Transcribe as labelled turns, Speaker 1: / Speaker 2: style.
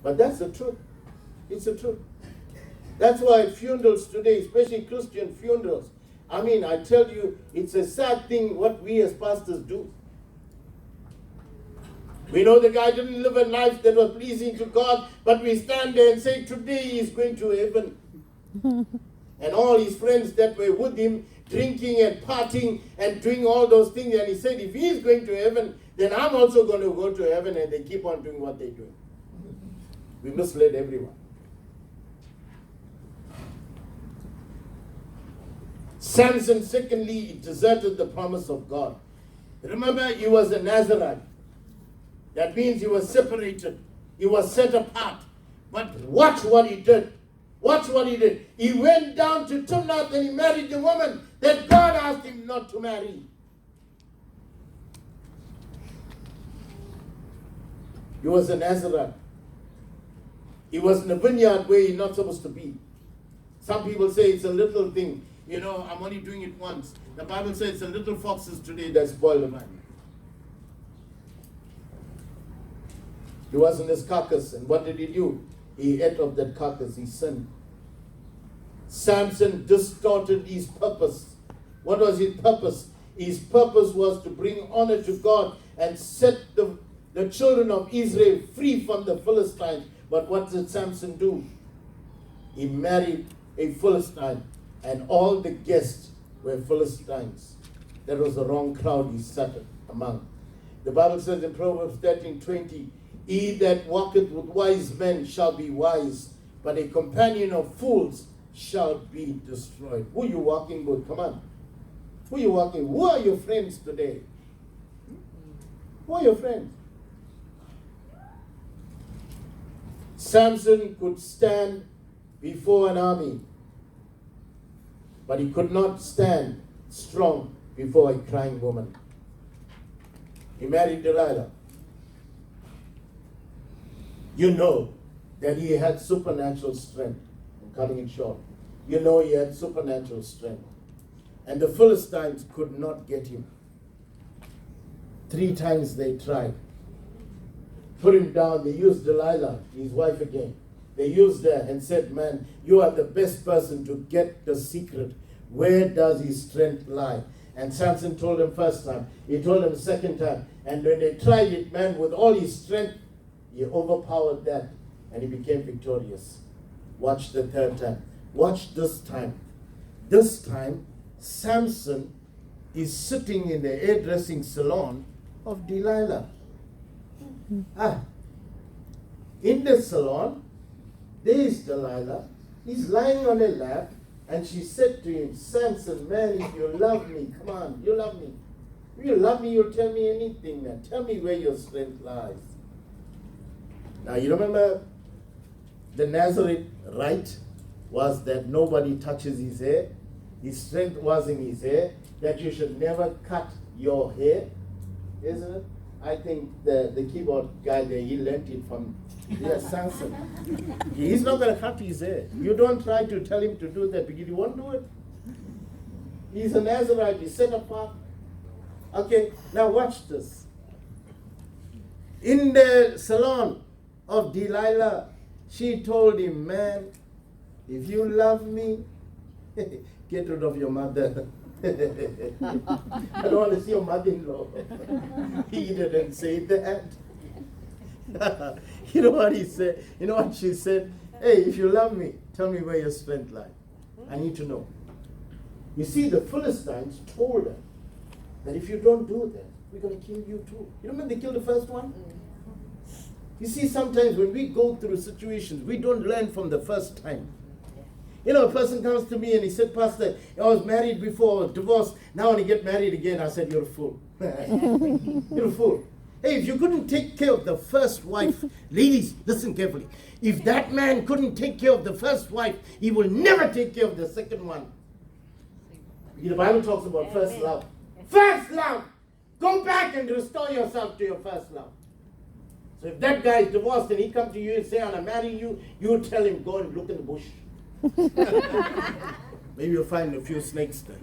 Speaker 1: But that's the truth. It's the truth. That's why at funerals today, especially Christian funerals, I mean, I tell you, it's a sad thing what we as pastors do. We know the guy didn't live a life that was pleasing to God, but we stand there and say, today he is going to heaven. And all his friends that were with him, drinking and partying and doing all those things, and he said, if he is going to heaven, then I'm also going to go to heaven, and they keep on doing what they do. We misled everyone. Samson, secondly, deserted the promise of God. Remember, he was a Nazarite. That means he was separated. He was set apart. But watch what he did. Watch what he did. He went down to Timnath and he married the woman that God asked him not to marry. He was a Nazarite. He was in a vineyard where he's not supposed to be. Some people say it's a little thing. You know, I'm only doing it once. The Bible says it's the little foxes today that spoil the vine. He was in his carcass, and what did he do? He ate of that carcass, he sinned. Samson distorted his purpose. What was his purpose? His purpose was to bring honor to God and set the children of Israel free from the Philistines. But what did Samson do? He married a Philistine, and all the guests were Philistines. That was the wrong crowd he sat among. The Bible says in Proverbs 13:20, he that walketh with wise men shall be wise, but a companion of fools shall be destroyed. Who are you walking with? Come on. Who are you walking with? Who are your friends today? Who are your friends? Samson could stand before an army, but he could not stand strong before a crying woman. He married Delilah. You know that he had supernatural strength. I'm cutting it short. You know he had supernatural strength. And the Philistines could not get him. 3 times they tried. Put him down. They used Delilah, his wife again. They used her and said, man, you are the best person to get the secret. Where does his strength lie? And Samson told him first time. He told him second time. And when they tried it, man, with all his strength, he overpowered that and he became victorious. Watch the third time. Watch this time. This time, Samson is sitting in the hairdressing salon of Delilah. In the salon, there is Delilah. He's lying on her lap, and she said to him, Samson, man, if you love me, come on, you love me. If you love me, you'll tell me anything, man. Tell me where your strength lies. Now, you remember the Nazarite rite was that nobody touches his hair. His strength was in his hair, that you should never cut your hair, isn't it? I think the keyboard guy there, he learned it from Samson. He's not going to cut his hair. You don't try to tell him to do that because he won't do it. He's a Nazarite, he's set apart. Okay, now watch this. In the salon of Delilah, she told him, man, if you love me, get rid of your mother. I don't want to see your mother-in-law. He didn't say that. You know what he said? You know what she said? Hey, if you love me, tell me where your strength lies. I need to know. You see, the Philistines told her that if you don't do that, we're going to kill you too. You remember they killed the first one? You see, sometimes when we go through situations, we don't learn from the first time. You know, a person comes to me and he said, Pastor, I was married before, divorced. Now when I get married again, I said, you're a fool. You're a fool. Hey, if you couldn't take care of the first wife, ladies, listen carefully. If that man couldn't take care of the first wife, he will never take care of the second one. The Bible talks about first love. First love! Go back and restore yourself to your first love. So if that guy is divorced and he comes to you and say, I'm marrying you, you tell him, go and look in the bush. Maybe you'll find a few snakes there.